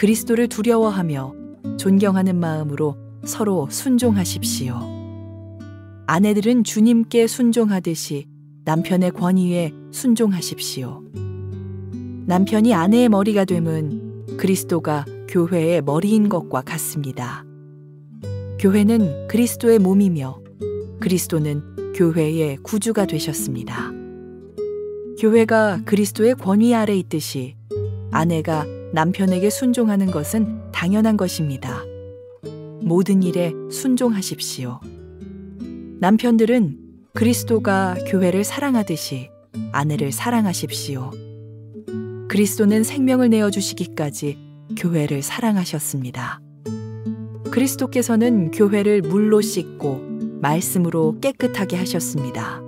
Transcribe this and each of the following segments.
그리스도를 두려워하며 존경하는 마음으로 서로 순종하십시오. 아내들은 주님께 순종하듯이 남편의 권위에 순종하십시오. 남편이 아내의 머리가 됨은 그리스도가 교회의 머리인 것과 같습니다. 교회는 그리스도의 몸이며 그리스도는 교회의 구주가 되셨습니다. 교회가 그리스도의 권위 아래 있듯이 아내가 남편에게 순종하는 것은 당연한 것입니다. 모든 일에 순종하십시오. 남편들은 그리스도가 교회를 사랑하듯이 아내를 사랑하십시오. 그리스도는 생명을 내어주시기까지 교회를 사랑하셨습니다. 그리스도께서는 교회를 물로 씻고 말씀으로 깨끗하게 하셨습니다.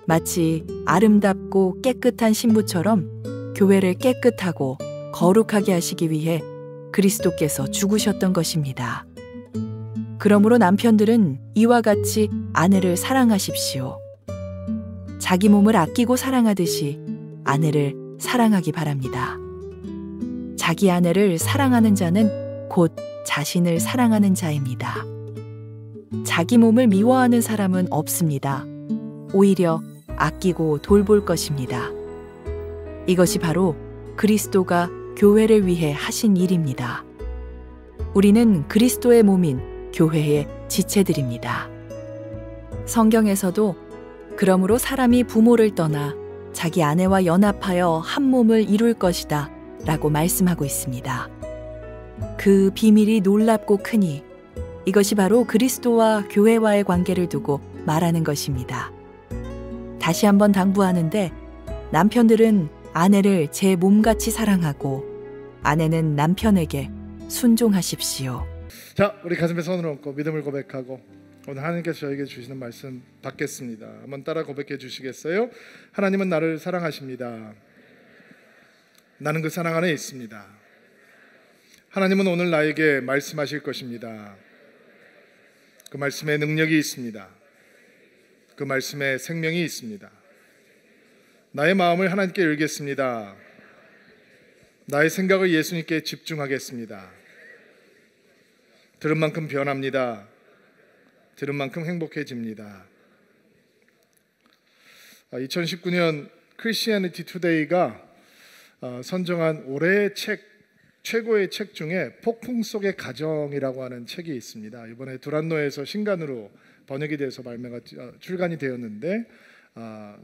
마치 아름답고 깨끗한 신부처럼 교회를 깨끗하고 거룩하게 하시기 위해 그리스도께서 죽으셨던 것입니다. 그러므로 남편들은 이와 같이 아내를 사랑하십시오. 자기 몸을 아끼고 사랑하듯이 아내를 사랑하기 바랍니다. 자기 아내를 사랑하는 자는 곧 자신을 사랑하는 자입니다. 자기 몸을 미워하는 사람은 없습니다. 오히려 아끼고 돌볼 것입니다. 이것이 바로 그리스도가 교회를 위해 하신 일입니다. 우리는 그리스도의 몸인 교회의 지체들입니다. 성경에서도 그러므로 사람이 부모를 떠나 자기 아내와 연합하여 한 몸을 이룰 것이다 라고 말씀하고 있습니다. 그 비밀이 놀랍고 크니 이것이 바로 그리스도와 교회와의 관계를 두고 말하는 것입니다. 다시 한번 당부하는데 남편들은 아내를 제 몸같이 사랑하고 아내는 남편에게 순종하십시오. 자, 우리 가슴에 손을 얹고 믿음을 고백하고 오늘 하나님께서 저에게 주시는 말씀 받겠습니다. 한번 따라 고백해 주시겠어요? 하나님은 나를 사랑하십니다. 나는 그 사랑 안에 있습니다. 하나님은 오늘 나에게 말씀하실 것입니다. 그 말씀에 능력이 있습니다. 그 말씀에 생명이 있습니다. 나의 마음을 하나님께 열겠습니다. 나의 생각을 예수님께 집중하겠습니다. 들은 만큼 변합니다. 들은 만큼 행복해집니다. 2019년 크리스티애니티 투데이가 선정한 올해의 최고의 책 중에 폭풍 속의 가정이라고 하는 책이 있습니다. 이번에 두란노에서 신간으로 번역이 돼서 출간이 되었는데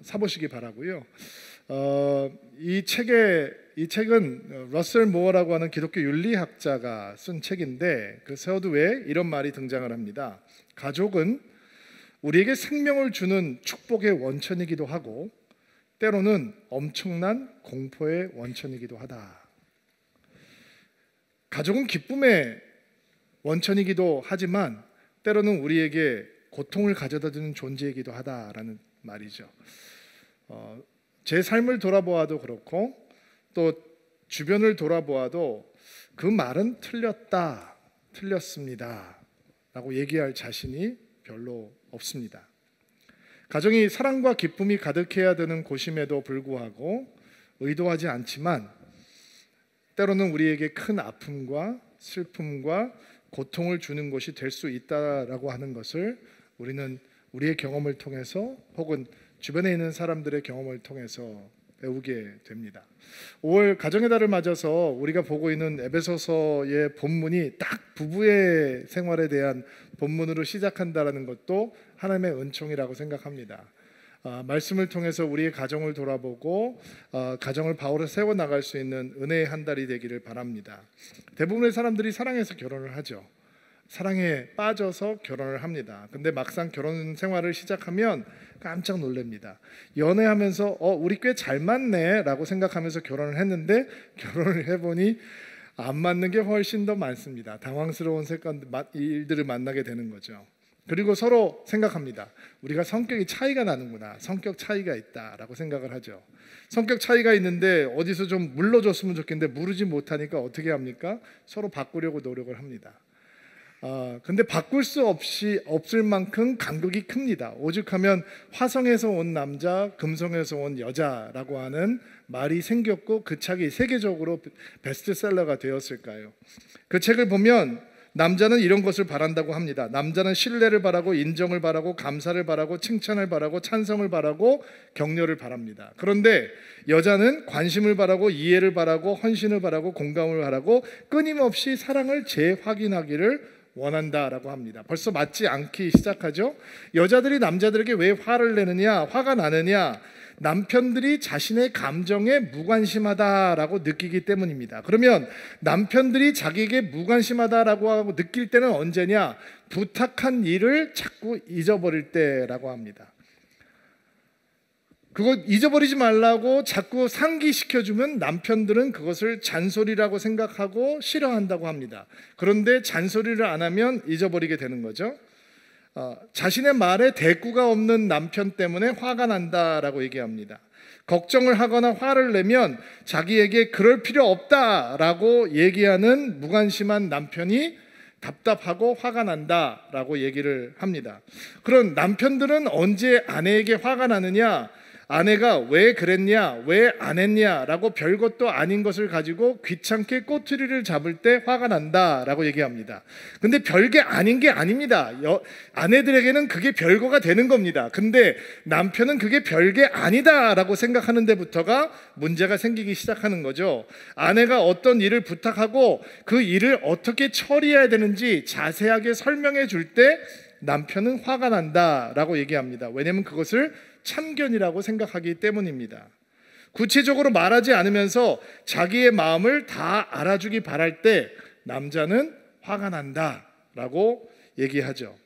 사보시기 바라고요. 이 책은 러셀 모어라고 하는 기독교 윤리학자가 쓴 책인데 그 서두에 이런 말이 등장을 합니다. 가족은 우리에게 생명을 주는 축복의 원천이기도 하고 때로는 엄청난 공포의 원천이기도 하다. 가족은 기쁨의 원천이기도 하지만 때로는 우리에게 고통을 가져다주는 존재이기도 하다라는 말이죠. 제 삶을 돌아보아도 그렇고 또 주변을 돌아보아도 그 말은 틀렸습니다 라고 얘기할 자신이 별로 없습니다. 가정이 사랑과 기쁨이 가득해야 되는 곳임에도 불구하고 의도하지 않지만 때로는 우리에게 큰 아픔과 슬픔과 고통을 주는 것이 될 수 있다라고 하는 것을 우리는 우리의 경험을 통해서 혹은 주변에 있는 사람들의 경험을 통해서 배우게 됩니다. 5월 가정의 달을 맞아서 우리가 보고 있는 에베소서의 본문이 딱 부부의 생활에 대한 본문으로 시작한다는 것도 하나님의 은총이라고 생각합니다. 말씀을 통해서 우리의 가정을 돌아보고 가정을 바울로 세워나갈 수 있는 은혜의 한 달이 되기를 바랍니다. 대부분의 사람들이 사랑해서 결혼을 하죠. 사랑에 빠져서 결혼을 합니다. 근데 막상 결혼 생활을 시작하면 깜짝 놀랍니다. 연애하면서 우리 꽤 잘 맞네 라고 생각하면서 결혼을 했는데 결혼을 해보니 안 맞는 게 훨씬 더 많습니다. 당황스러운 일들을 만나게 되는 거죠. 그리고 서로 생각합니다. 우리가 성격이 차이가 나는구나. 성격 차이가 있다라고 생각을 하죠. 성격 차이가 있는데 어디서 좀 물러줬으면 좋겠는데 무르지 못하니까 어떻게 합니까? 서로 바꾸려고 노력을 합니다. 근데 바꿀 수 없을 만큼 간극이 큽니다. 오죽하면 화성에서 온 남자, 금성에서 온 여자라고 하는 말이 생겼고 그 책이 세계적으로 베스트셀러가 되었을까요? 그 책을 보면 남자는 이런 것을 바란다고 합니다. 남자는 신뢰를 바라고 인정을 바라고 감사를 바라고 칭찬을 바라고 찬성을 바라고 격려를 바랍니다. 그런데 여자는 관심을 바라고 이해를 바라고 헌신을 바라고 공감을 바라고 끊임없이 사랑을 재확인하기를 원한다라고 합니다. 벌써 맞지 않기 시작하죠. 여자들이 남자들에게 왜 화를 내느냐, 화가 나느냐, 남편들이 자신의 감정에 무관심하다라고 느끼기 때문입니다. 그러면 남편들이 자기에게 무관심하다라고 하고 느낄 때는 언제냐? 부탁한 일을 자꾸 잊어버릴 때라고 합니다. 그거 잊어버리지 말라고 자꾸 상기시켜주면 남편들은 그것을 잔소리라고 생각하고 싫어한다고 합니다. 그런데 잔소리를 안 하면 잊어버리게 되는 거죠. 자신의 말에 대꾸가 없는 남편 때문에 화가 난다라고 얘기합니다. 걱정을 하거나 화를 내면 자기에게 그럴 필요 없다라고 얘기하는 무관심한 남편이 답답하고 화가 난다라고 얘기를 합니다. 그런 남편들은 언제 아내에게 화가 나느냐? 아내가 왜 그랬냐, 왜 안 했냐라고 별것도 아닌 것을 가지고 귀찮게 꼬투리를 잡을 때 화가 난다라고 얘기합니다. 근데 별게 아닌 게 아닙니다. 아내들에게는 그게 별거가 되는 겁니다. 근데 남편은 그게 별게 아니다라고 생각하는 데부터가 문제가 생기기 시작하는 거죠. 아내가 어떤 일을 부탁하고 그 일을 어떻게 처리해야 되는지 자세하게 설명해 줄 때 남편은 화가 난다라고 얘기합니다. 왜냐하면 그것을 참견이라고 생각하기 때문입니다. 구체적으로 말하지 않으면서 자기의 마음을 다 알아주기 바랄 때 남자는 화가 난다라고 얘기하죠.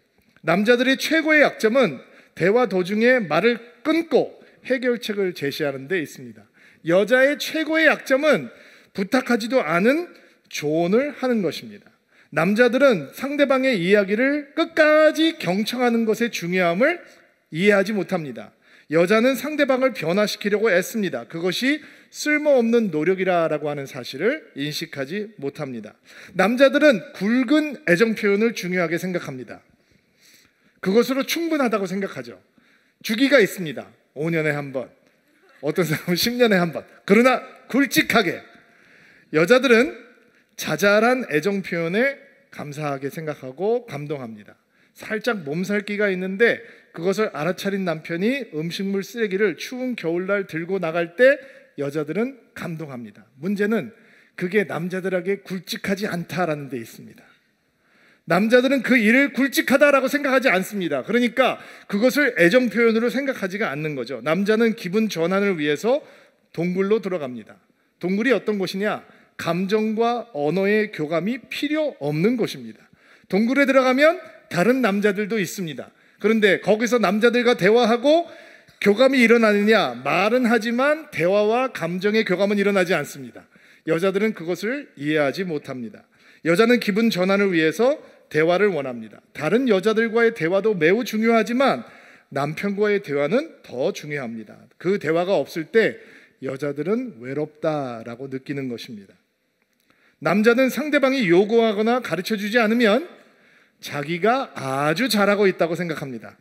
남자들의 최고의 약점은 대화 도중에 말을 끊고 해결책을 제시하는 데 있습니다. 여자의 최고의 약점은 부탁하지도 않은 조언을 하는 것입니다. 남자들은 상대방의 이야기를 끝까지 경청하는 것의 중요함을 이해하지 못합니다. 여자는 상대방을 변화시키려고 애씁니다. 그것이 쓸모없는 노력이라고 하는 사실을 인식하지 못합니다. 남자들은 굵은 애정 표현을 중요하게 생각합니다. 그것으로 충분하다고 생각하죠. 주기가 있습니다. 5년에 한 번, 어떤 사람은 10년에 한 번. 그러나 굵직하게. 여자들은 자잘한 애정 표현에 감사하게 생각하고 감동합니다. 살짝 몸살기가 있는데 그것을 알아차린 남편이 음식물 쓰레기를 추운 겨울날 들고 나갈 때 여자들은 감동합니다. 문제는 그게 남자들에게 굵직하지 않다라는 데 있습니다. 남자들은 그 일을 굵직하다라고 생각하지 않습니다. 그러니까 그것을 애정 표현으로 생각하지가 않는 거죠. 남자는 기분 전환을 위해서 동굴로 들어갑니다. 동굴이 어떤 곳이냐? 감정과 언어의 교감이 필요 없는 곳입니다. 동굴에 들어가면 다른 남자들도 있습니다. 그런데 거기서 남자들과 대화하고 교감이 일어나느냐? 말은 하지만 대화와 감정의 교감은 일어나지 않습니다. 여자들은 그것을 이해하지 못합니다. 여자는 기분 전환을 위해서 대화를 원합니다. 다른 여자들과의 대화도 매우 중요하지만 남편과의 대화는 더 중요합니다. 그 대화가 없을 때 여자들은 외롭다라고 느끼는 것입니다. 남자는 상대방이 요구하거나 가르쳐주지 않으면 자기가 아주 잘하고 있다고 생각합니다.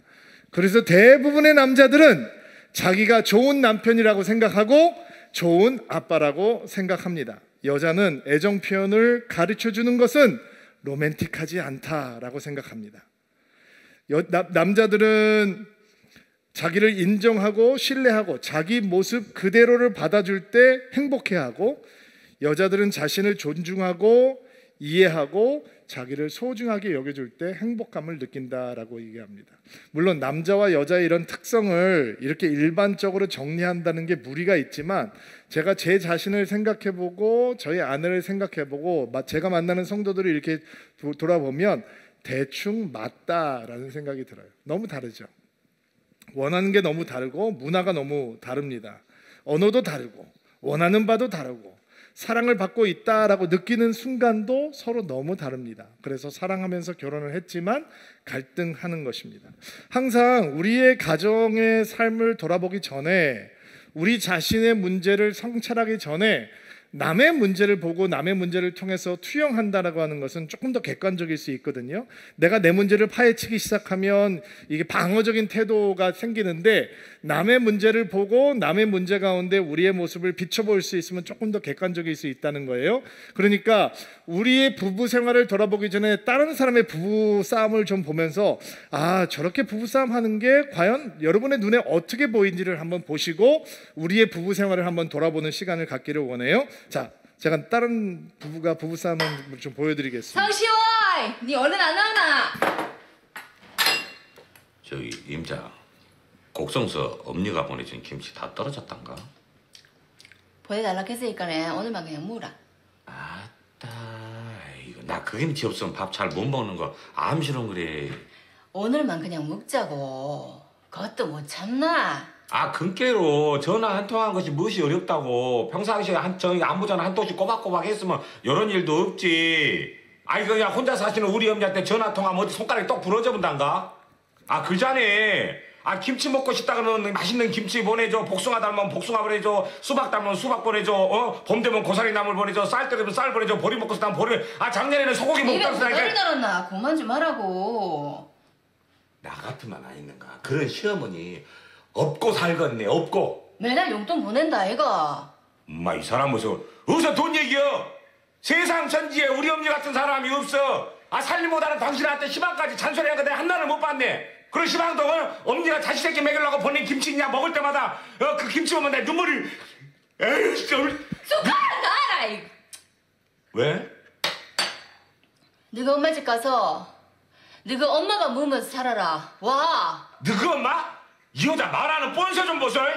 그래서 대부분의 남자들은 자기가 좋은 남편이라고 생각하고 좋은 아빠라고 생각합니다. 여자는 애정 표현을 가르쳐주는 것은 로맨틱하지 않다라고 생각합니다. 남자들은 자기를 인정하고 신뢰하고 자기 모습 그대로를 받아줄 때 행복해하고, 여자들은 자신을 존중하고 이해하고 자기를 소중하게 여겨줄 때 행복감을 느낀다라고 얘기합니다. 물론 남자와 여자의 이런 특성을 이렇게 일반적으로 정리한다는 게 무리가 있지만, 제가 제 자신을 생각해보고 저희 아내를 생각해보고 제가 만나는 성도들을 이렇게 돌아보면 대충 맞다라는 생각이 들어요. 너무 다르죠. 원하는 게 너무 다르고 문화가 너무 다릅니다. 언어도 다르고 원하는 바도 다르고 사랑을 받고 있다라고 느끼는 순간도 서로 너무 다릅니다. 그래서 사랑하면서 결혼을 했지만 갈등하는 것입니다. 항상 우리의 가정의 삶을 돌아보기 전에, 우리 자신의 문제를 성찰하기 전에 남의 문제를 보고 남의 문제를 통해서 투영한다라고 하는 것은 조금 더 객관적일 수 있거든요. 내가 내 문제를 파헤치기 시작하면 이게 방어적인 태도가 생기는데, 남의 문제를 보고 남의 문제 가운데 우리의 모습을 비춰볼 수 있으면 조금 더 객관적일 수 있다는 거예요. 그러니까 우리의 부부 생활을 돌아보기 전에 다른 사람의 부부 싸움을 좀 보면서, 아, 저렇게 부부 싸움 하는 게 과연 여러분의 눈에 어떻게 보이는지를 한번 보시고 우리의 부부 생활을 한번 돌아보는 시간을 갖기를 원해요. 자, 제가 다른 부부가 부부 싸움을 좀 보여드리겠습니다. 상시원, 니 얼른 안 나오나? 저기 임자, 곡성서 엄니가 보내준 김치 다 떨어졌단가? 보내달라 했으니까네 오늘만 그냥 무라. 아따, 이거 나 그 김치 없으면 밥 잘 못 먹는 거 암시렁 그래. 오늘만 그냥 먹자고. 그것도 못 참나? 아, 근께로 전화 한 통한 것이 무엇이 어렵다고. 평상시에 저희 안부 전화 한 통씩 꼬박꼬박 했으면 이런 일도 없지. 아이, 그냥 혼자 사시는 우리 엄니한테 전화 통하면 어디 손가락이 똑 부러져 본단가? 아, 그자네. 아, 김치 먹고 싶다 그러면 맛있는 김치 보내줘. 복숭아 닮으면 복숭아 보내줘. 수박 닮으면 수박 보내줘. 봄 되면 고사리 나물 보내줘. 쌀 때 되면 쌀 보내줘. 보리 먹고 싶다면 보리. 아, 작년에는 소고기 먹고 입에 싶다니까. 고다리 달았나? 그만 좀 하라고. 나 같으면 아니는가. 그런 시어머니 없고 살겠네. 없고. 매달 용돈 보낸다 아이가. 엄마, 이 사람 무슨 어디서 돈 얘기여. 세상 전지에 우리 엄니 같은 사람이 없어. 아, 살림 못하는 당신한테 희망까지 잔소리한 거 내가 한날을 못 봤네. 그런 희망동을 엄니가 자식 새끼 먹이려고 보낸 김치 있냐 먹을 때마다 그 김치 보면 내 눈물이. 에이 진짜. 숟가락 놔라 이. 왜? 너가 엄마 집 가서 너가 엄마가 먹으면서 살아라. 와. 너그 엄마? 이 여자 말하는 뻔세 좀 보소. 와요.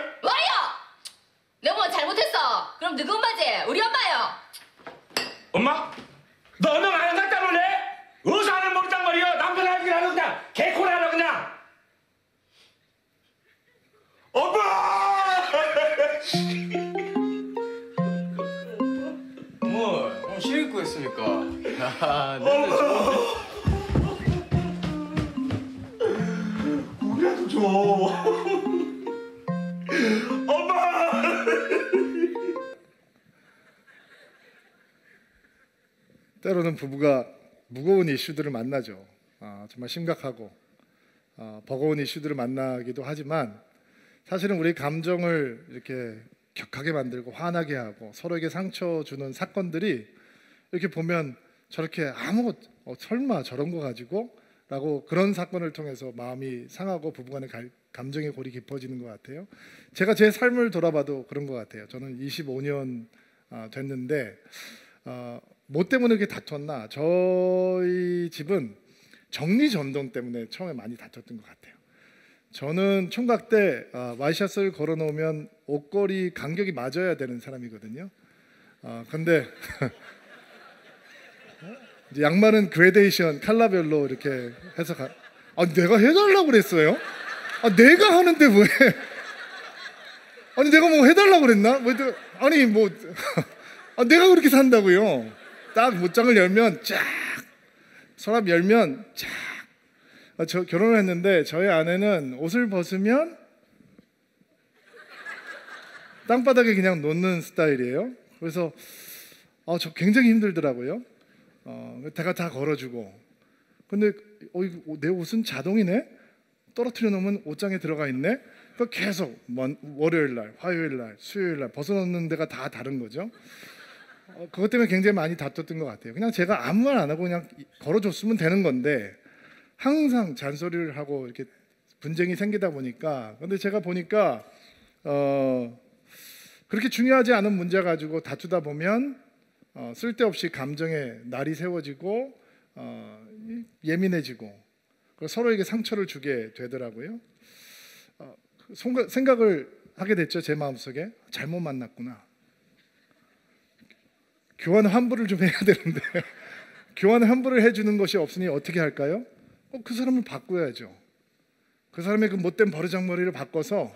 내가 뭐 잘못했어. 그럼 너가 엄마지. 우리 엄마요. 엄마? 너 엄마 안 갖다 놓네? 어디서 하는 모르단 말이야. 남편 하긴 하는 그냥 개코나 하라 그냥. 엄마! 뭐 실입고 했으니까. 야, 엄마! 우리라도 줘. 엄마! 때로는 부부가 무거운 이슈들을 만나죠. 정말 심각하고 버거운 이슈들을 만나기도 하지만, 사실은 우리 감정을 이렇게 격하게 만들고 화나게 하고 서로에게 상처 주는 사건들이 이렇게 보면 저렇게 설마 저런 거 가지고 라고, 그런 사건을 통해서 마음이 상하고 부부간의 감정의 골이 깊어지는 것 같아요. 제가 제 삶을 돌아봐도 그런 것 같아요. 저는 25년 됐는데 뭐 때문에 이렇게 다퉜나, 저희 집은 정리전동 때문에 처음에 많이 다퉜던 것 같아요. 저는 총각 때 와이셔츠를 걸어놓으면 옷걸이 간격이 맞아야 되는 사람이거든요. 근데 이제 양말은 그레데이션 컬러별로 이렇게 해서 내가 해달라고 그랬어요? 내가 하는데 왜? 아니 내가 뭐 해달라고 그랬나? 내가 그렇게 산다고요. 딱 못장을 열면 쫙, 서랍 열면 쫙. 저 결혼을 했는데 저희 아내는 옷을 벗으면 땅바닥에 그냥 놓는 스타일이에요. 그래서 저 굉장히 힘들더라고요. 제가 다 걸어주고, 근데 내 옷은 자동이네? 떨어뜨려 놓으면 옷장에 들어가 있네? 그러니까 계속 월요일날, 화요일날, 수요일날 벗어놓는 데가 다 다른 거죠. 그것 때문에 굉장히 많이 다퉜던 것 같아요. 그냥 제가 아무 말 안 하고 그냥 걸어줬으면 되는 건데 항상 잔소리를 하고 이렇게 분쟁이 생기다 보니까, 근데 제가 보니까 그렇게 중요하지 않은 문제 가지고 다투다 보면 쓸데없이 감정에 날이 세워지고 예민해지고 서로에게 상처를 주게 되더라고요. 생각을 하게 됐죠. 제 마음속에 잘못 만났구나. 교환 환불을 좀 해야 되는데 교환 환불을 해주는 것이 없으니 어떻게 할까요? 그 사람을 바꿔야죠. 그 사람의 그 못된 버르장머리를 바꿔서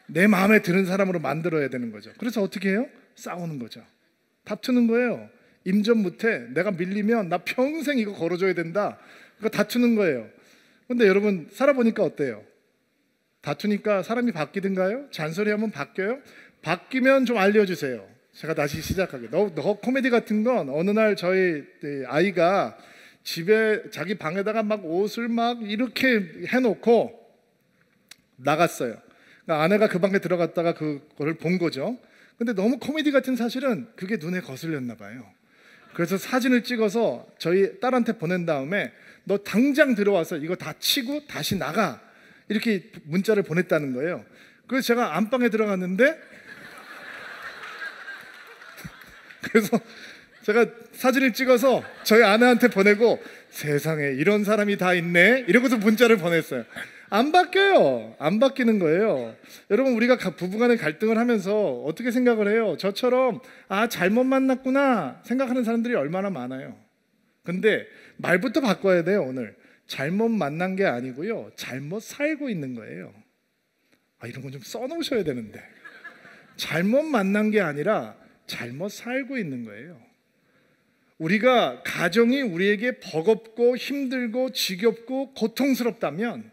내 마음에 드는 사람으로 만들어야 되는 거죠. 그래서 어떻게 해요? 싸우는 거죠. 다투는 거예요. 임전무태. 내가 밀리면 나 평생 이거 걸어줘야 된다. 그러니까 다투는 거예요. 근데 여러분 살아보니까 어때요? 다투니까 사람이 바뀌든가요? 잔소리하면 바뀌어요? 바뀌면 좀 알려주세요. 제가 다시 시작하게. 너 코미디 같은 건 어느 날 저희 아이가 집에 자기 방에다가 막 옷을 막 이렇게 해놓고 나갔어요. 그러니까 아내가 그 방에 들어갔다가 그걸 본 거죠. 근데 너무 코미디 같은 사실은 그게 눈에 거슬렸나 봐요. 그래서 사진을 찍어서 저희 딸한테 보낸 다음에 너 당장 들어와서 이거 다 치고 다시 나가, 이렇게 문자를 보냈다는 거예요. 그래서 제가 안방에 들어갔는데 그래서 제가 사진을 찍어서 저희 아내한테 보내고 세상에 이런 사람이 다 있네 이러고서 문자를 보냈어요. 안 바뀌어요. 안 바뀌는 거예요. 여러분, 우리가 부부간의 갈등을 하면서 어떻게 생각을 해요? 저처럼 잘못 만났구나 생각하는 사람들이 얼마나 많아요. 근데 말부터 바꿔야 돼요. 오늘 잘못 만난 게 아니고요, 잘못 살고 있는 거예요. 이런 건 좀 써놓으셔야 되는데. 잘못 만난 게 아니라 잘못 살고 있는 거예요. 우리가 가정이 우리에게 버겁고 힘들고 지겹고 고통스럽다면,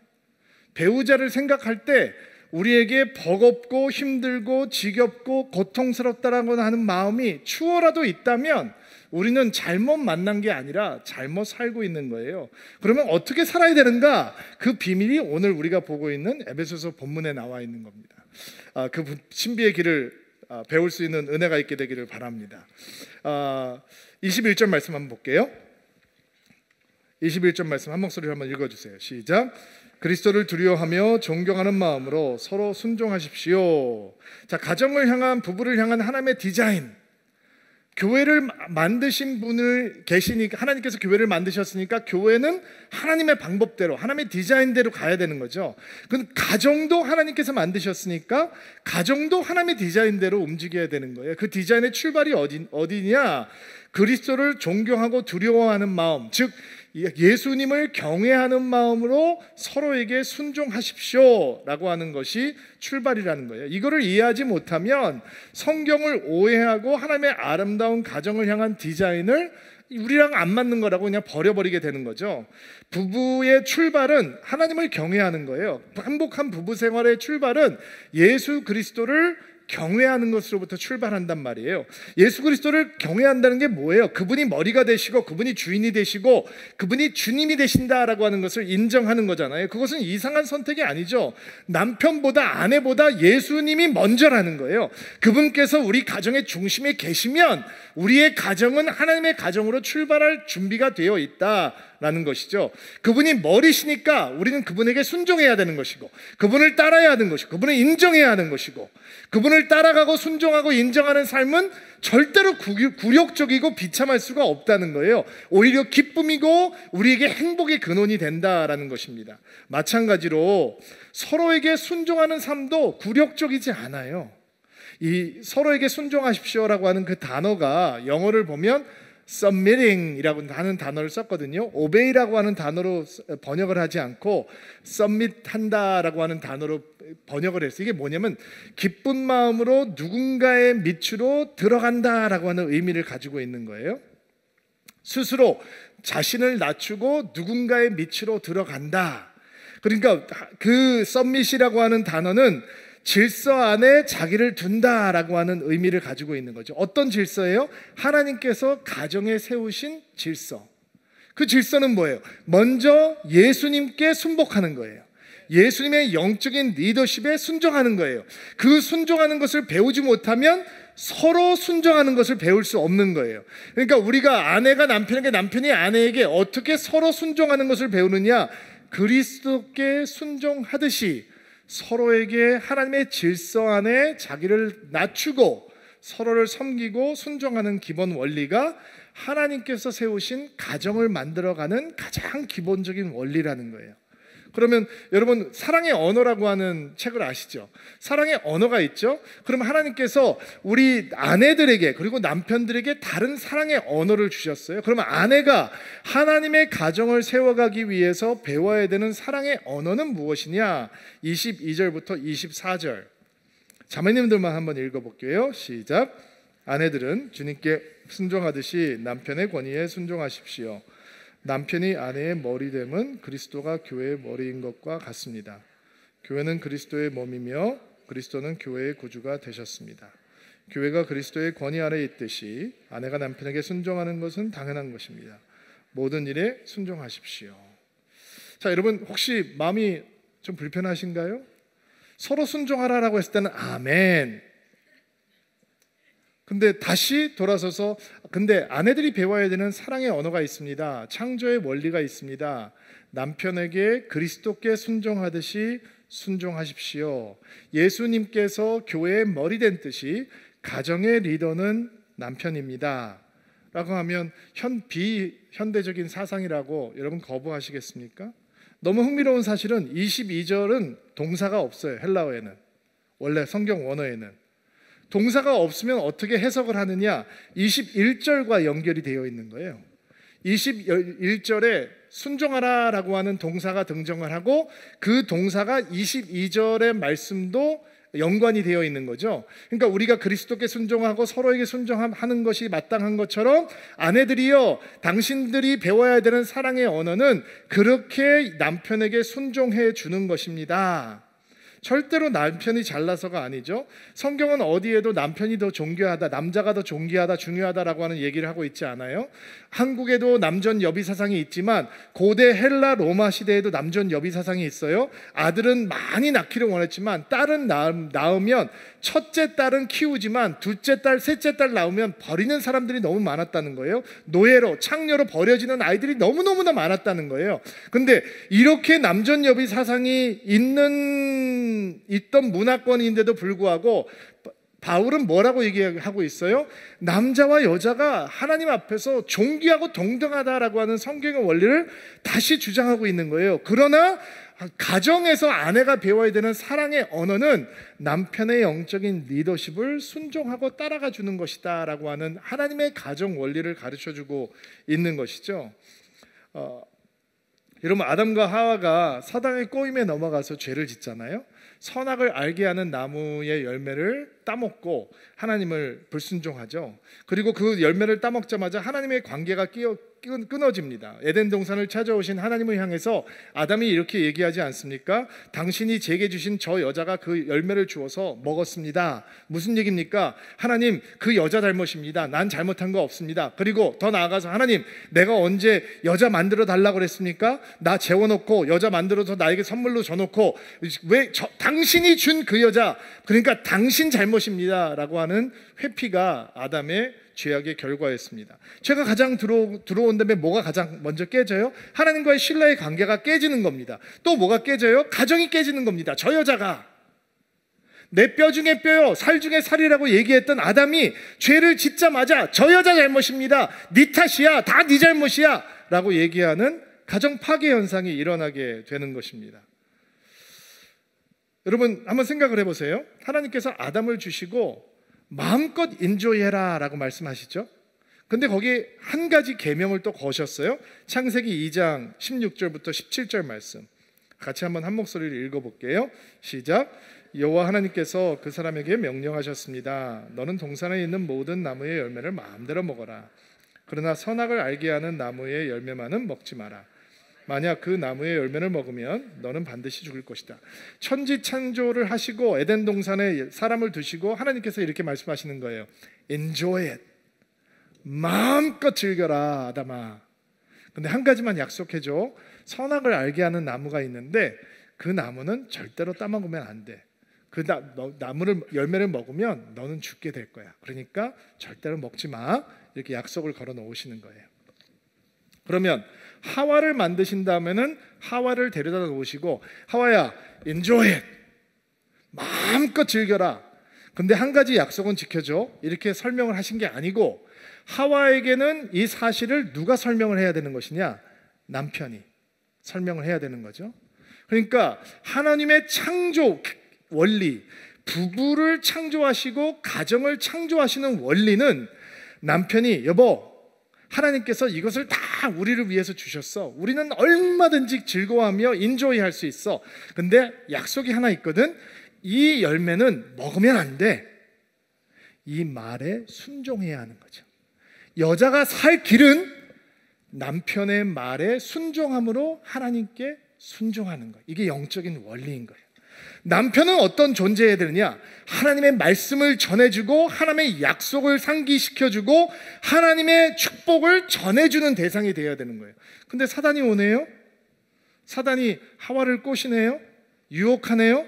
배우자를 생각할 때 우리에게 버겁고 힘들고 지겹고 고통스럽다라고 하는 마음이 추워라도 있다면 우리는 잘못 만난 게 아니라 잘못 살고 있는 거예요. 그러면 어떻게 살아야 되는가? 그 비밀이 오늘 우리가 보고 있는 에베소서 본문에 나와 있는 겁니다. 그 신비의 길을 배울 수 있는 은혜가 있게 되기를 바랍니다. 21절 말씀 한번 볼게요. 21절 말씀 한 목소리로 한번 읽어주세요. 시작. 그리스도를 두려워하며 존경하는 마음으로 서로 순종하십시오. 자, 가정을 향한, 부부를 향한 하나님의 디자인, 교회를 만드신 분을 계시니까, 하나님께서 교회를 만드셨으니까 교회는 하나님의 방법대로, 하나님의 디자인대로 가야 되는 거죠. 그 가정도 하나님께서 만드셨으니까 가정도 하나님의 디자인대로 움직여야 되는 거예요. 그 디자인의 출발이 어디냐? 그리스도를 존경하고 두려워하는 마음, 즉 예수님을 경외하는 마음으로 서로에게 순종하십시오 라고 하는 것이 출발이라는 거예요. 이거를 이해하지 못하면 성경을 오해하고 하나님의 아름다운 가정을 향한 디자인을 우리랑 안 맞는 거라고 그냥 버려버리게 되는 거죠. 부부의 출발은 하나님을 경외하는 거예요. 행복한 부부 생활의 출발은 예수 그리스도를 경외하는 것으로부터 출발한단 말이에요. 예수 그리스도를 경외한다는 게 뭐예요? 그분이 머리가 되시고 그분이 주인이 되시고 그분이 주님이 되신다라고 하는 것을 인정하는 거잖아요. 그것은 이상한 선택이 아니죠. 남편보다 아내보다 예수님이 먼저라는 거예요. 그분께서 우리 가정의 중심에 계시면 우리의 가정은 하나님의 가정으로 출발할 준비가 되어 있다라는 것이죠. 그분이 머리시니까 우리는 그분에게 순종해야 되는 것이고, 그분을 따라야 하는 것이고, 그분을 인정해야 하는 것이고, 그분을 따라가고 순종하고 인정하는 삶은 절대로 굴욕적이고 비참할 수가 없다는 거예요. 오히려 기쁨이고 우리에게 행복의 근원이 된다라는 것입니다. 마찬가지로 서로에게 순종하는 삶도 굴욕적이지 않아요. 이 서로에게 순종하십시오라고 하는 그 단어가 영어를 보면 submitting이라고 하는 단어를 썼거든요. obey라고 하는 단어로 번역을 하지 않고 submit한다라고 하는 단어로 번역을 했어요. 이게 뭐냐면 기쁜 마음으로 누군가의 밑으로 들어간다라고 하는 의미를 가지고 있는 거예요. 스스로 자신을 낮추고 누군가의 밑으로 들어간다. 그러니까 그 submit이라고 하는 단어는 질서 안에 자기를 둔다라고 하는 의미를 가지고 있는 거죠. 어떤 질서예요? 하나님께서 가정에 세우신 질서. 그 질서는 뭐예요? 먼저 예수님께 순복하는 거예요. 예수님의 영적인 리더십에 순종하는 거예요. 그 순종하는 것을 배우지 못하면 서로 순종하는 것을 배울 수 없는 거예요. 그러니까 우리가 아내가 남편에게, 남편이 아내에게 어떻게 서로 순종하는 것을 배우느냐? 그리스도께 순종하듯이 서로에게 하나님의 질서 안에 자기를 낮추고 서로를 섬기고 순종하는 기본 원리가 하나님께서 세우신 가정을 만들어가는 가장 기본적인 원리라는 거예요. 그러면 여러분, 사랑의 언어라고 하는 책을 아시죠? 사랑의 언어가 있죠? 그럼 하나님께서 우리 아내들에게 그리고 남편들에게 다른 사랑의 언어를 주셨어요. 그러면 아내가 하나님의 가정을 세워가기 위해서 배워야 되는 사랑의 언어는 무엇이냐? 22절부터 24절 자매님들만 한번 읽어볼게요. 시작. 아내들은 주님께 순종하듯이 남편의 권위에 순종하십시오. 남편이 아내의 머리됨은 그리스도가 교회의 머리인 것과 같습니다. 교회는 그리스도의 몸이며 그리스도는 교회의 구주가 되셨습니다. 교회가 그리스도의 권위 아래에 있듯이 아내가 남편에게 순종하는 것은 당연한 것입니다. 모든 일에 순종하십시오. 자, 여러분 혹시 마음이 좀 불편하신가요? 서로 순종하라라고 했을 때는 아멘. 근데 다시 돌아서서 근데 아내들이 배워야 되는 사랑의 언어가 있습니다. 창조의 원리가 있습니다. 남편에게 그리스도께 순종하듯이 순종하십시오. 예수님께서 교회의 머리 된 뜻이 가정의 리더는 남편입니다 라고 하면 비현대적인 사상이라고 여러분 거부하시겠습니까? 너무 흥미로운 사실은 22절은 동사가 없어요. 헬라어에는, 원래 성경 원어에는 동사가 없으면 어떻게 해석을 하느냐, 21절과 연결이 되어 있는 거예요. 21절에 순종하라 라고 하는 동사가 등장을 하고 그 동사가 22절의 말씀도 연관이 되어 있는 거죠. 그러니까 우리가 그리스도께 순종하고 서로에게 순종하는 것이 마땅한 것처럼 아내들이요, 당신들이 배워야 되는 사랑의 언어는 그렇게 남편에게 순종해 주는 것입니다. 절대로 남편이 잘나서가 아니죠. 성경은 어디에도 남편이 더 존귀하다, 남자가 더 존귀하다, 중요하다라고 하는 얘기를 하고 있지 않아요. 한국에도 남전 여비 사상이 있지만 고대 헬라 로마 시대에도 남전 여비 사상이 있어요. 아들은 많이 낳기를 원했지만 딸은 낳으면 첫째 딸은 키우지만 둘째 딸, 셋째 딸 낳으면 버리는 사람들이 너무 많았다는 거예요. 노예로, 창녀로 버려지는 아이들이 너무너무나 많았다는 거예요. 근데 이렇게 남전 여비 사상이 있던 문화권인데도 불구하고 바울은 뭐라고 얘기하고 있어요? 남자와 여자가 하나님 앞에서 존귀하고 동등하다라고 하는 성경의 원리를 다시 주장하고 있는 거예요. 그러나 가정에서 아내가 배워야 되는 사랑의 언어는 남편의 영적인 리더십을 순종하고 따라가 주는 것이다 라고 하는 하나님의 가정 원리를 가르쳐주고 있는 것이죠. 여러분, 아담과 하와가 사단의 꼬임에 넘어가서 죄를 짓잖아요. 선악을 알게 하는 나무의 열매를 따먹고 하나님을 불순종하죠. 그리고 그 열매를 따먹자마자 하나님의 관계가 끊어집니다. 에덴 동산을 찾아오신 하나님을 향해서 아담이 이렇게 얘기하지 않습니까? 당신이 제게 주신 저 여자가 그 열매를 주어서 먹었습니다. 무슨 얘기입니까? 하나님, 그 여자 잘못입니다. 난 잘못한 거 없습니다. 그리고 더 나아가서 하나님, 내가 언제 여자 만들어 달라고 그랬습니까? 나 재워놓고 여자 만들어서 나에게 선물로 줘놓고 왜 당신이 준 그 여자, 그러니까 당신 잘못입니다 라고 하는 회피가 아담의 죄악의 결과였습니다. 죄가 가장 들어온 다음에 뭐가 가장 먼저 깨져요? 하나님과의 신뢰의 관계가 깨지는 겁니다. 또 뭐가 깨져요? 가정이 깨지는 겁니다. 저 여자가 내 뼈 중에 뼈요 살 중에 살이라고 얘기했던 아담이 죄를 짓자마자 저 여자 잘못입니다, 네 탓이야, 다 네 잘못이야 라고 얘기하는 가정 파괴 현상이 일어나게 되는 것입니다. 여러분 한번 생각을 해보세요. 하나님께서 아담을 주시고 마음껏 인조해라 라고 말씀하시죠. 근데 거기에 한 가지 계명을 또 거셨어요. 창세기 2장 16절부터 17절 말씀 같이 한번 한 목소리를 읽어볼게요. 시작. 여호와 하나님께서 그 사람에게 명령하셨습니다. 너는 동산에 있는 모든 나무의 열매를 마음대로 먹어라. 그러나 선악을 알게 하는 나무의 열매만은 먹지 마라. 만약 그 나무의 열매를 먹으면 너는 반드시 죽을 것이다. 천지 창조를 하시고 에덴 동산에 사람을 두시고 하나님께서 이렇게 말씀하시는 거예요. Enjoy it. 마음껏 즐겨라 아담아. 근데 한 가지만 약속해줘. 선악을 알게 하는 나무가 있는데 그 나무는 절대로 따먹으면 안 돼. 그 열매를 먹으면 너는 죽게 될 거야. 그러니까 절대로 먹지 마. 이렇게 약속을 걸어 놓으시는 거예요. 그러면 하와를 만드신 다음에는 하와를 데려다 놓으시고 하와야 enjoy it. 마음껏 즐겨라. 근데 한 가지 약속은 지켜줘. 이렇게 설명을 하신 게 아니고 하와에게는 이 사실을 누가 설명을 해야 되는 것이냐? 남편이 설명을 해야 되는 거죠. 그러니까 하나님의 창조 원리, 부부를 창조하시고 가정을 창조하시는 원리는 남편이 여보 하나님께서 이것을 다 우리를 위해서 주셨어. 우리는 얼마든지 즐거워하며 인조이 할 수 있어. 근데 약속이 하나 있거든. 이 열매는 먹으면 안 돼. 이 말에 순종해야 하는 거죠. 여자가 살 길은 남편의 말에 순종함으로 하나님께 순종하는 거예요. 이게 영적인 원리인 거예요. 남편은 어떤 존재해야 되느냐? 하나님의 말씀을 전해주고 하나님의 약속을 상기시켜주고 하나님의 축복을 전해주는 대상이 되어야 되는 거예요. 근데 사단이 오네요. 사단이 하와를 꼬시네요. 유혹하네요.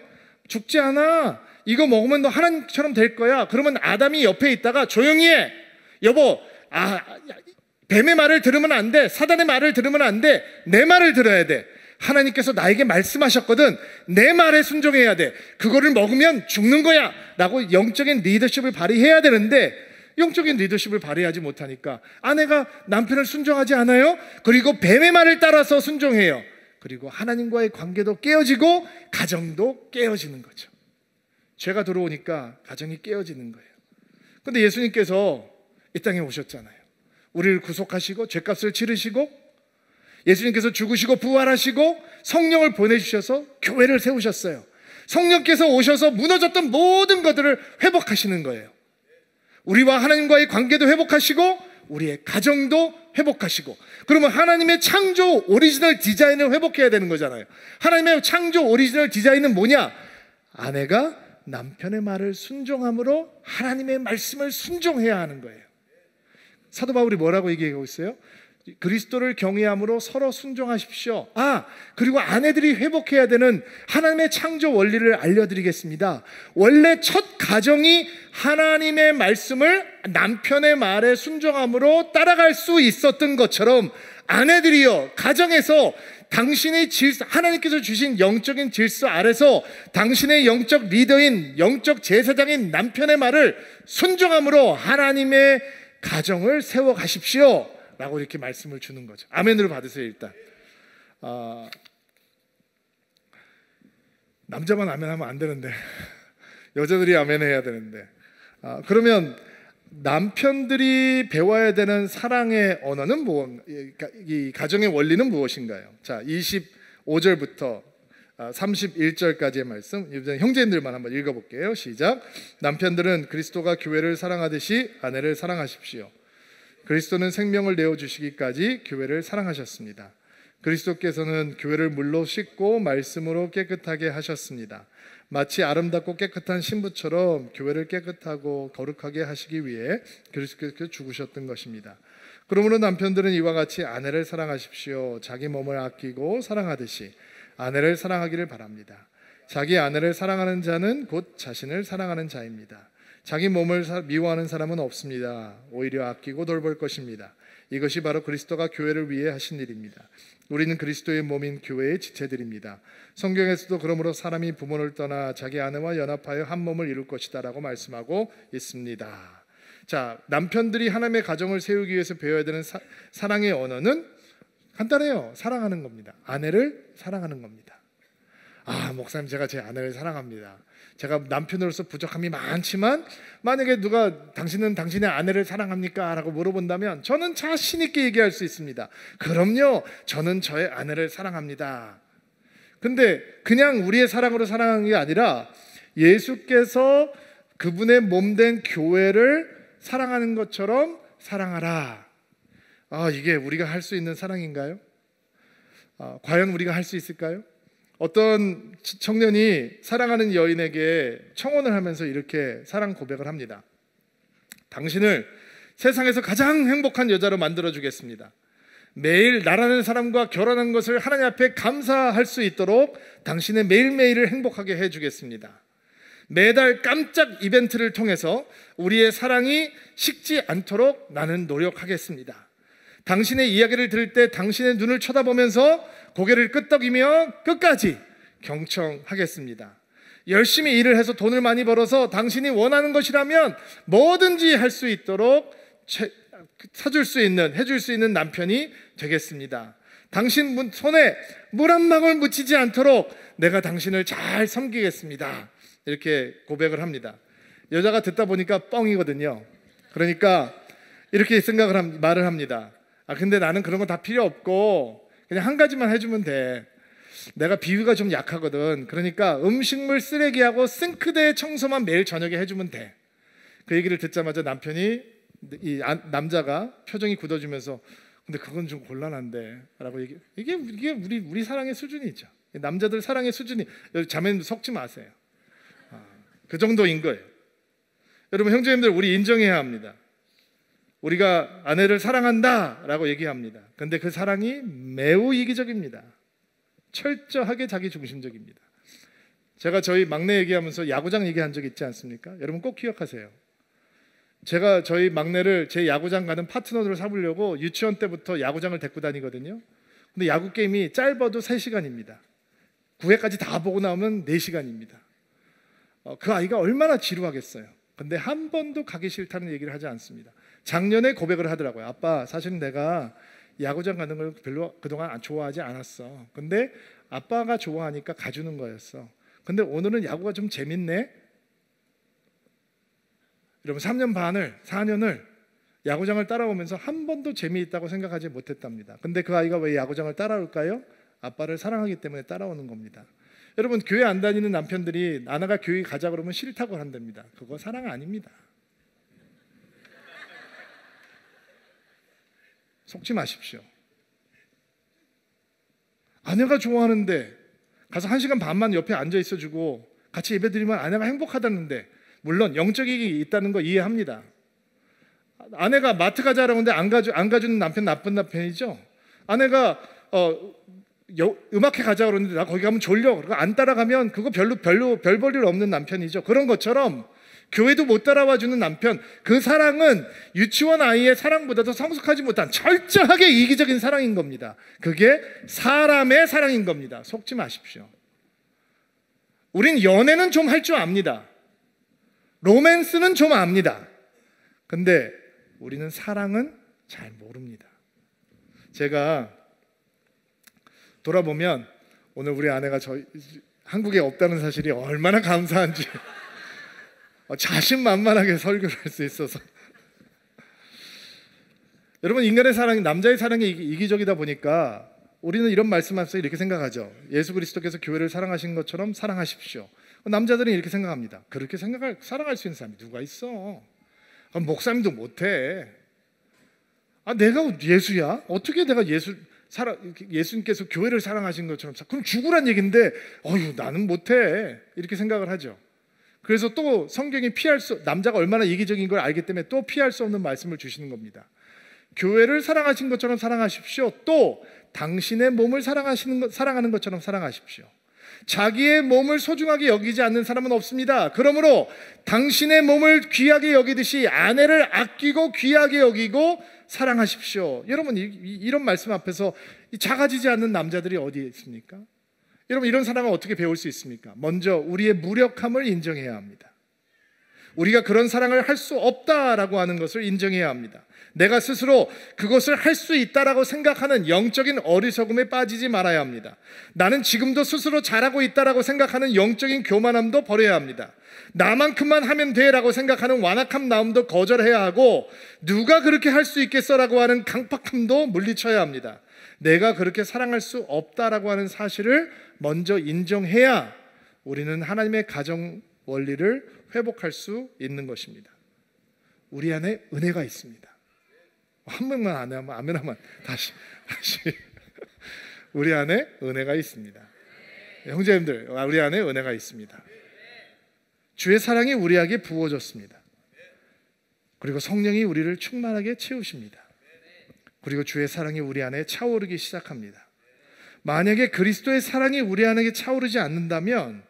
죽지 않아. 이거 먹으면 너 하나님처럼 될 거야. 그러면 아담이 옆에 있다가 조용히 해. 여보, 뱀의 말을 들으면 안 돼. 사단의 말을 들으면 안 돼. 내 말을 들어야 돼. 하나님께서 나에게 말씀하셨거든. 내 말에 순종해야 돼. 그거를 먹으면 죽는 거야 라고 영적인 리더십을 발휘해야 되는데 영적인 리더십을 발휘하지 못하니까 아내가 남편을 순종하지 않아요. 그리고 뱀의 말을 따라서 순종해요. 그리고 하나님과의 관계도 깨어지고 가정도 깨어지는 거죠. 죄가 들어오니까 가정이 깨어지는 거예요. 근데 예수님께서 이 땅에 오셨잖아요. 우리를 구속하시고 죄값을 치르시고 예수님께서 죽으시고 부활하시고 성령을 보내주셔서 교회를 세우셨어요. 성령께서 오셔서 무너졌던 모든 것들을 회복하시는 거예요. 우리와 하나님과의 관계도 회복하시고 우리의 가정도 회복하시고, 그러면 하나님의 창조 오리지널 디자인을 회복해야 되는 거잖아요. 하나님의 창조 오리지널 디자인은 뭐냐? 아내가 남편의 말을 순종함으로 하나님의 말씀을 순종해야 하는 거예요. 사도 바울이 뭐라고 얘기하고 있어요? 그리스도를 경외함으로 서로 순종하십시오. 그리고 아내들이 회복해야 되는 하나님의 창조 원리를 알려드리겠습니다. 원래 첫 가정이 하나님의 말씀을 남편의 말에 순종함으로 따라갈 수 있었던 것처럼 아내들이요, 가정에서 당신의 질서, 하나님께서 주신 영적인 질서 아래서 당신의 영적 리더인, 영적 제사장인 남편의 말을 순종함으로 하나님의 가정을 세워가십시오 라고 이렇게 말씀을 주는 거죠. 아멘으로 받으세요. 일단 남자만 아멘하면 안 되는데 여자들이 아멘해야 되는데, 그러면 남편들이 배워야 되는 사랑의 언어는 이 가정의 원리는 무엇인가요? 자, 25절부터 31절까지의 말씀, 형제님들만 한번 읽어볼게요. 시작. 남편들은 그리스도가 교회를 사랑하듯이 아내를 사랑하십시오. 그리스도는 생명을 내어주시기까지 교회를 사랑하셨습니다. 그리스도께서는 교회를 물로 씻고 말씀으로 깨끗하게 하셨습니다. 마치 아름답고 깨끗한 신부처럼 교회를 깨끗하고 거룩하게 하시기 위해 그리스도께서 죽으셨던 것입니다. 그러므로 남편들은 이와 같이 아내를 사랑하십시오. 자기 몸을 아끼고 사랑하듯이 아내를 사랑하기를 바랍니다. 자기 아내를 사랑하는 자는 곧 자신을 사랑하는 자입니다. 자기 몸을 미워하는 사람은 없습니다. 오히려 아끼고 돌볼 것입니다. 이것이 바로 그리스도가 교회를 위해 하신 일입니다. 우리는 그리스도의 몸인 교회의 지체들입니다. 성경에서도 그러므로 사람이 부모를 떠나 자기 아내와 연합하여 한 몸을 이룰 것이다 라고 말씀하고 있습니다. 자, 남편들이 하나님의 가정을 세우기 위해서 배워야 되는 사랑의 언어는 간단해요. 사랑하는 겁니다. 아내를 사랑하는 겁니다. 목사님, 제가 제 아내를 사랑합니다. 제가 남편으로서 부족함이 많지만 만약에 누가 당신은 당신의 아내를 사랑합니까? 라고 물어본다면 저는 자신 있게 얘기할 수 있습니다. 그럼요, 저는 저의 아내를 사랑합니다. 근데 그냥 우리의 사랑으로 사랑하는 게 아니라 예수께서 그분의 몸된 교회를 사랑하는 것처럼 사랑하라. 이게 우리가 할 수 있는 사랑인가요? 과연 우리가 할 수 있을까요? 어떤 청년이 사랑하는 여인에게 청혼을 하면서 이렇게 사랑 고백을 합니다. 당신을 세상에서 가장 행복한 여자로 만들어주겠습니다. 매일 나라는 사람과 결혼한 것을 하나님 앞에 감사할 수 있도록 당신의 매일매일을 행복하게 해주겠습니다. 매달 깜짝 이벤트를 통해서 우리의 사랑이 식지 않도록 나는 노력하겠습니다. 당신의 이야기를 들을 때 당신의 눈을 쳐다보면서 고개를 끄덕이며 끝까지 경청하겠습니다. 열심히 일을 해서 돈을 많이 벌어서 당신이 원하는 것이라면 뭐든지 할 수 있도록 사줄 수 있는, 해줄 수 있는 남편이 되겠습니다. 당신 손에 물 한 방울 묻히지 않도록 내가 당신을 잘 섬기겠습니다. 이렇게 고백을 합니다. 여자가 듣다 보니까 뻥이거든요. 그러니까 이렇게 말을 합니다. 근데 나는 그런 거 다 필요 없고 그냥 한 가지만 해주면 돼. 내가 비위가 좀 약하거든. 그러니까 음식물 쓰레기하고 싱크대 청소만 매일 저녁에 해주면 돼. 그 얘기를 듣자마자 남자가 표정이 굳어지면서 근데 그건 좀 곤란한데 라고 이게 우리 사랑의 수준이 있죠. 남자들 사랑의 수준이, 자매님도 속지 마세요. 그 정도인 거예요. 여러분 형제님들, 우리 인정해야 합니다. 우리가 아내를 사랑한다라고 얘기합니다. 근데 그 사랑이 매우 이기적입니다. 철저하게 자기 중심적입니다. 제가 저희 막내 얘기하면서 야구장 얘기한 적 있지 않습니까? 여러분 꼭 기억하세요. 제가 저희 막내를 제 야구장 가는 파트너로 삼으려고 유치원 때부터 야구장을 데리고 다니거든요. 근데 야구 게임이 짧아도 3시간입니다. 9회까지 다 보고 나오면 4시간입니다. 그 아이가 얼마나 지루하겠어요. 근데 한 번도 가기 싫다는 얘기를 하지 않습니다. 작년에 고백을 하더라고요. 아빠, 사실은 내가 야구장 가는 걸 별로 그동안 좋아하지 않았어. 근데 아빠가 좋아하니까 가주는 거였어. 근데 오늘은 야구가 좀 재밌네. 여러분 3년 반을 4년을 야구장을 따라오면서 한 번도 재미있다고 생각하지 못했답니다. 근데 그 아이가 왜 야구장을 따라올까요? 아빠를 사랑하기 때문에 따라오는 겁니다. 여러분 교회 안 다니는 남편들이 아내가 교회 가자 그러면 싫다고 한답니다. 그거 사랑 아닙니다. 속지 마십시오. 아내가 좋아하는데 가서 1시간 반만 옆에 앉아 있어주고 같이 예배드리면 아내가 행복하다는데, 물론 영적이 있다는 거 이해합니다. 아내가 마트 가자라고 하는데 안 가주는 남편 나쁜 남편이죠. 아내가 음악회 가자 그러는데 나 거기 가면 졸려. 그거 안 따라가면 그거 별로 별 볼 일 없는 남편이죠. 그런 것처럼 교회도 못 따라와 주는 남편, 그 사랑은 유치원 아이의 사랑보다도 성숙하지 못한 철저하게 이기적인 사랑인 겁니다. 그게 사람의 사랑인 겁니다. 속지 마십시오. 우린 연애는 좀 할 줄 압니다. 로맨스는 좀 압니다. 근데 우리는 사랑은 잘 모릅니다. 제가 돌아보면 오늘 우리 아내가 한국에 없다는 사실이 얼마나 감사한지 자신만만하게 설교를 할 수 있어서. 여러분 인간의 사랑이, 남자의 사랑이 이기적이다 보니까 우리는 이런 말씀하면서 이렇게 생각하죠. 예수 그리스도께서 교회를 사랑하신 것처럼 사랑하십시오. 남자들은 이렇게 생각합니다. 그렇게 사랑할 수 있는 사람이 누가 있어? 목사님도 못해. 내가 예수야? 어떻게 내가 예수님께서 교회를 사랑하신 것처럼, 그럼 죽으란 얘기인데 나는 못해. 이렇게 생각을 하죠. 그래서 또 성경이 남자가 얼마나 이기적인 걸 알기 때문에 또 피할 수 없는 말씀을 주시는 겁니다. 교회를 사랑하신 것처럼 사랑하십시오. 또 당신의 몸을 사랑하는 것처럼 사랑하십시오. 자기의 몸을 소중하게 여기지 않는 사람은 없습니다. 그러므로 당신의 몸을 귀하게 여기듯이 아내를 아끼고 귀하게 여기고 사랑하십시오. 여러분 이런 말씀 앞에서 작아지지 않는 남자들이 어디에 있습니까? 여러분 이런 사랑을 어떻게 배울 수 있습니까? 먼저 우리의 무력함을 인정해야 합니다. 우리가 그런 사랑을 할 수 없다라고 하는 것을 인정해야 합니다. 내가 스스로 그것을 할 수 있다라고 생각하는 영적인 어리석음에 빠지지 말아야 합니다. 나는 지금도 스스로 잘하고 있다라고 생각하는 영적인 교만함도 버려야 합니다. 나만큼만 하면 돼라고 생각하는 완악한 마음도 거절해야 하고, 누가 그렇게 할 수 있겠어라고 하는 강팍함도 물리쳐야 합니다. 내가 그렇게 사랑할 수 없다라고 하는 사실을 먼저 인정해야 우리는 하나님의 가정 원리를 회복할 수 있는 것입니다. 우리 안에 은혜가 있습니다. 한 명만 안 하면 아멘하면 다시 우리 안에 은혜가 있습니다. 형제님들, 우리 안에 은혜가 있습니다. 주의 사랑이 우리에게 부어졌습니다. 그리고 성령이 우리를 충만하게 채우십니다. 그리고 주의 사랑이 우리 안에 차오르기 시작합니다. 만약에 그리스도의 사랑이 우리 안에 차오르지 않는다면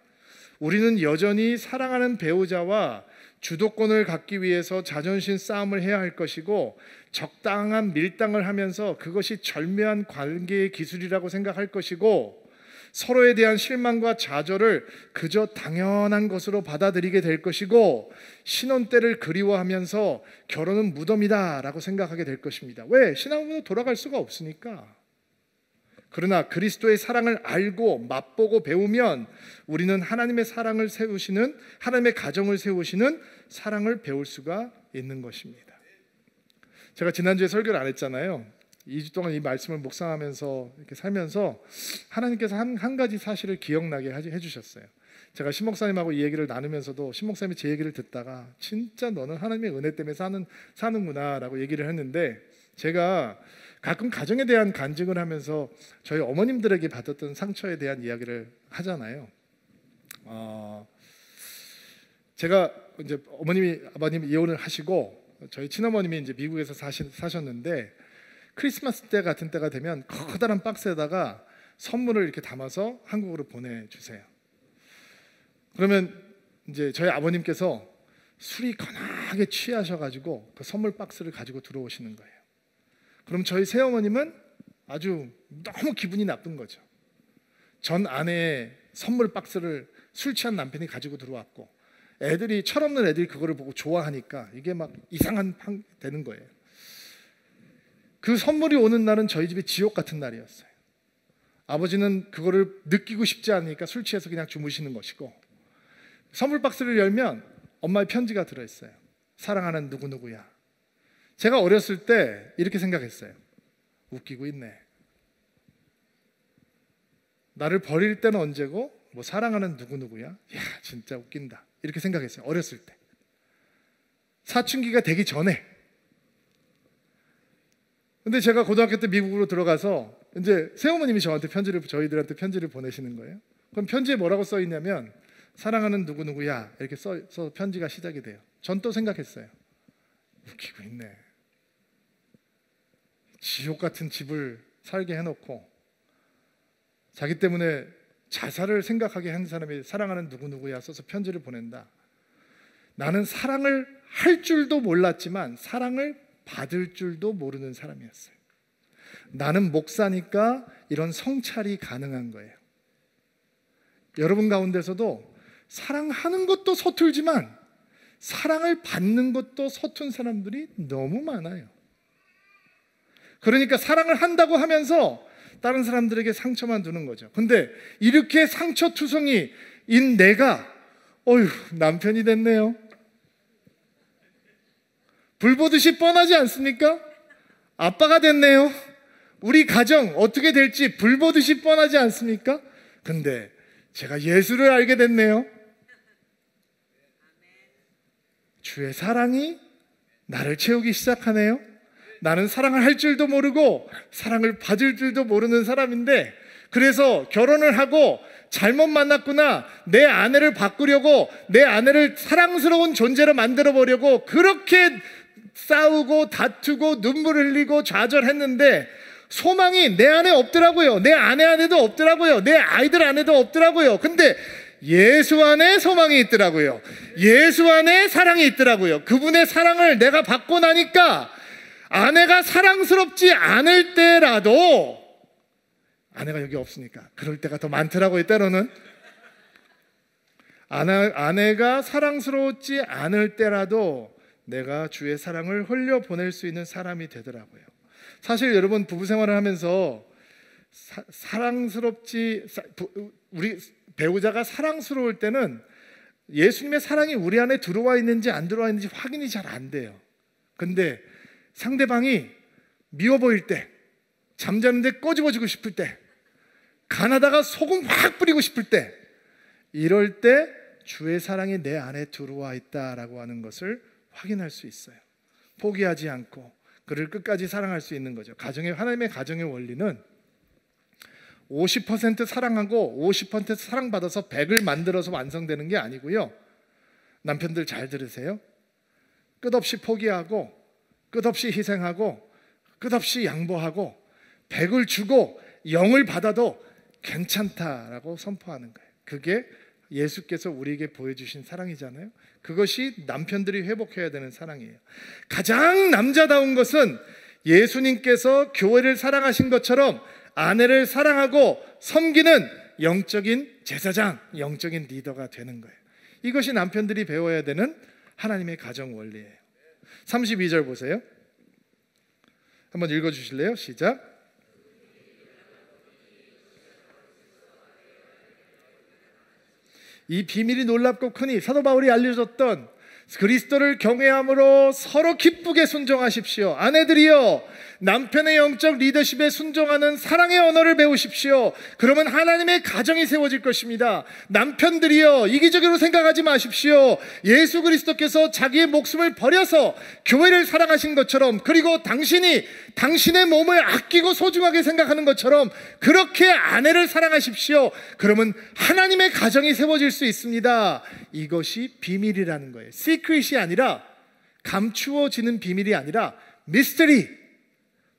우리는 여전히 사랑하는 배우자와 주도권을 갖기 위해서 자존심 싸움을 해야 할 것이고, 적당한 밀당을 하면서 그것이 절묘한 관계의 기술이라고 생각할 것이고, 서로에 대한 실망과 좌절을 그저 당연한 것으로 받아들이게 될 것이고, 신혼 때를 그리워하면서 결혼은 무덤이다 라고 생각하게 될 것입니다. 왜? 신앙으로 돌아갈 수가 없으니까. 그러나 그리스도의 사랑을 알고 맛보고 배우면 우리는 하나님의 사랑을 세우시는, 하나님의 가정을 세우시는 사랑을 배울 수가 있는 것입니다. 제가 지난주에 설교를 안 했잖아요. 2주 동안 이 말씀을 묵상하면서 이렇게 살면서 하나님께서 한 가지 사실을 기억나게 해주셨어요. 제가 신 목사님하고 이 얘기를 나누면서도 신 목사님이 제 얘기를 듣다가 진짜 너는 하나님의 은혜 때문에 사는구나 라고 얘기를 했는데, 제가 가끔 가정에 대한 간증을 하면서 저희 어머님들에게 받았던 상처에 대한 이야기를 하잖아요. 제가 이제 아버님이 이혼을 하시고 저희 친어머님이 이제 미국에서 사셨는데 크리스마스 때 같은 때가 되면 커다란 박스에다가 선물을 이렇게 담아서 한국으로 보내주세요. 그러면 이제 저희 아버님께서 술이 거나하게 취하셔가지고 그 선물 박스를 가지고 들어오시는 거예요. 그럼 저희 새어머님은 아주 너무 기분이 나쁜 거죠. 전 아내의 선물 박스를 술 취한 남편이 가지고 들어왔고 철없는 애들이 그거를 보고 좋아하니까 이게 막 이상한 되는 거예요. 그 선물이 오는 날은 저희 집이 지옥 같은 날이었어요. 아버지는 그거를 느끼고 싶지 않으니까 술 취해서 그냥 주무시는 것이고, 선물 박스를 열면 엄마의 편지가 들어있어요. 사랑하는 누구누구야. 제가 어렸을 때 이렇게 생각했어요. 웃기고 있네. 나를 버릴 때는 언제고 뭐 사랑하는 누구누구야. 야, 진짜 웃긴다. 이렇게 생각했어요. 어렸을 때. 사춘기가 되기 전에. 근데 제가 고등학교 때 미국으로 들어가서 이제 새어머님이 저희들한테 편지를 보내시는 거예요. 그럼 편지에 뭐라고 써 있냐면 사랑하는 누구누구야 이렇게 써서 편지가 시작이 돼요. 전 또 생각했어요. 웃기고 있네. 지옥 같은 집을 살게 해놓고 자기 때문에 자살을 생각하게 한 사람이 사랑하는 누구누구야 써서 편지를 보낸다. 나는 사랑을 할 줄도 몰랐지만 사랑을 받을 줄도 모르는 사람이었어요. 나는 목사니까 이런 성찰이 가능한 거예요. 여러분 가운데서도 사랑하는 것도 서툴지만 사랑을 받는 것도 서툰 사람들이 너무 많아요. 그러니까 사랑을 한다고 하면서 다른 사람들에게 상처만 두는 거죠. 근데 이렇게 상처투성이인 내가 남편이 됐네요. 불 보듯이 뻔하지 않습니까? 아빠가 됐네요. 우리 가정 어떻게 될지 불 보듯이 뻔하지 않습니까? 근데 제가 예수를 알게 됐네요. 주의 사랑이 나를 채우기 시작하네요. 나는 사랑을 할 줄도 모르고 사랑을 받을 줄도 모르는 사람인데, 그래서 결혼을 하고 잘못 만났구나, 내 아내를 바꾸려고 내 아내를 사랑스러운 존재로 만들어 보려고 그렇게 싸우고 다투고 눈물을 흘리고 좌절했는데 소망이 내 안에 없더라고요. 내 아내 안에도 없더라고요. 내 아이들 안에도 없더라고요. 근데 예수 안에 소망이 있더라고요. 예수 안에 사랑이 있더라고요. 그분의 사랑을 내가 받고 나니까 아내가 사랑스럽지 않을 때라도, 아내가 여기 없으니까 그럴 때가 더 많더라고요. 때로는 아내가 사랑스러웠지 않을 때라도 내가 주의 사랑을 흘려보낼 수 있는 사람이 되더라고요. 사실 여러분, 부부 생활을 하면서 우리 배우자가 사랑스러울 때는 예수님의 사랑이 우리 안에 들어와 있는지 안 들어와 있는지 확인이 잘 안 돼요. 근데 상대방이 미워 보일 때, 잠자는데 꼬집어주고 싶을 때, 가나다가 소금 확 뿌리고 싶을 때, 이럴 때 주의 사랑이 내 안에 들어와 있다라고 하는 것을 확인할 수 있어요. 포기하지 않고 그를 끝까지 사랑할 수 있는 거죠. 하나님의 가정의 원리는 50% 사랑하고 50% 사랑받아서 100을 만들어서 완성되는 게 아니고요. 남편들 잘 들으세요. 끝없이 포기하고 끝없이 희생하고 끝없이 양보하고 100을 주고 0을 받아도 괜찮다라고 선포하는 거예요. 그게 예수께서 우리에게 보여주신 사랑이잖아요. 그것이 남편들이 회복해야 되는 사랑이에요. 가장 남자다운 것은 예수님께서 교회를 사랑하신 것처럼 아내를 사랑하고 섬기는 영적인 제사장, 영적인 리더가 되는 거예요. 이것이 남편들이 배워야 되는 하나님의 가정 원리예요. 32절 보세요. 한번 읽어주실래요? 시작. 이 비밀이 놀랍고 크니, 사도 바울이 알려줬던 그리스도를 경외함으로 서로 기쁘게 순종하십시오. 아내들이여, 남편의 영적 리더십에 순종하는 사랑의 언어를 배우십시오. 그러면 하나님의 가정이 세워질 것입니다. 남편들이여, 이기적으로 생각하지 마십시오. 예수 그리스도께서 자기의 목숨을 버려서 교회를 사랑하신 것처럼, 그리고 당신이 당신의 몸을 아끼고 소중하게 생각하는 것처럼 그렇게 아내를 사랑하십시오. 그러면 하나님의 가정이 세워질 수 있습니다. 이것이 비밀이라는 거예요. 시크릿이 아니라, 감추어지는 비밀이 아니라 미스터리,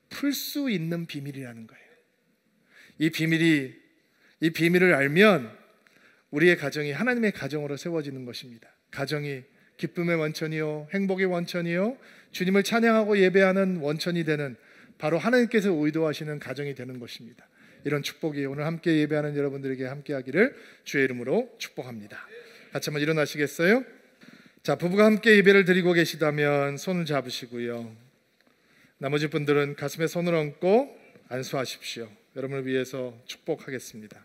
풀 수 있는 비밀이라는 거예요. 이 비밀을 알면 우리의 가정이 하나님의 가정으로 세워지는 것입니다. 가정이 기쁨의 원천이요, 행복의 원천이요, 주님을 찬양하고 예배하는 원천이 되는, 바로 하나님께서 의도하시는 가정이 되는 것입니다. 이런 축복이 오늘 함께 예배하는 여러분들에게 함께 하기를 주의 이름으로 축복합니다. 같이 한번 일어나시겠어요? 자, 부부가 함께 예배를 드리고 계시다면 손을 잡으시고요, 나머지 분들은 가슴에 손을 얹고 안수하십시오. 여러분을 위해서 축복하겠습니다.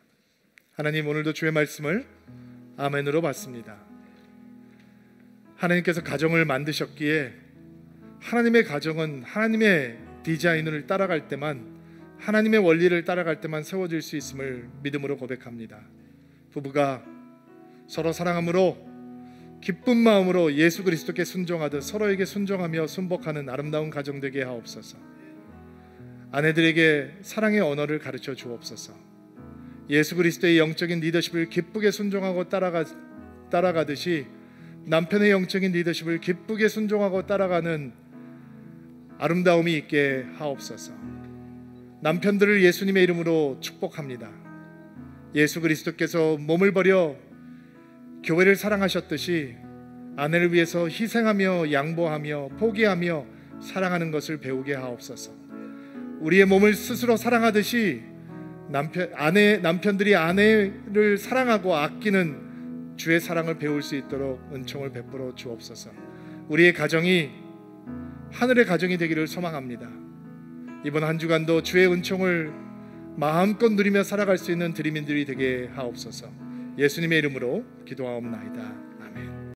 하나님, 오늘도 주의 말씀을 아멘으로 받습니다. 하나님께서 가정을 만드셨기에 하나님의 가정은 하나님의 디자인을 따라갈 때만, 하나님의 원리를 따라갈 때만 세워질 수 있음을 믿음으로 고백합니다. 부부가 서로 사랑함으로 기쁜 마음으로 예수 그리스도께 순종하듯 서로에게 순종하며 순복하는 아름다운 가정 되게 하옵소서. 아내들에게 사랑의 언어를 가르쳐 주옵소서. 예수 그리스도의 영적인 리더십을 기쁘게 순종하고 따라가듯이 남편의 영적인 리더십을 기쁘게 순종하고 따라가는 아름다움이 있게 하옵소서. 남편들을 예수님의 이름으로 축복합니다. 예수 그리스도께서 몸을 버려 교회를 사랑하셨듯이 아내를 위해서 희생하며 양보하며 포기하며 사랑하는 것을 배우게 하옵소서. 우리의 몸을 스스로 사랑하듯이 남편들이 아내를 사랑하고 아끼는 주의 사랑을 배울 수 있도록 은총을 베풀어 주옵소서. 우리의 가정이 하늘의 가정이 되기를 소망합니다. 이번 한 주간도 주의 은총을 마음껏 누리며 살아갈 수 있는 드림인들이 되게 하옵소서. 예수님의 이름으로 기도하옵나이다.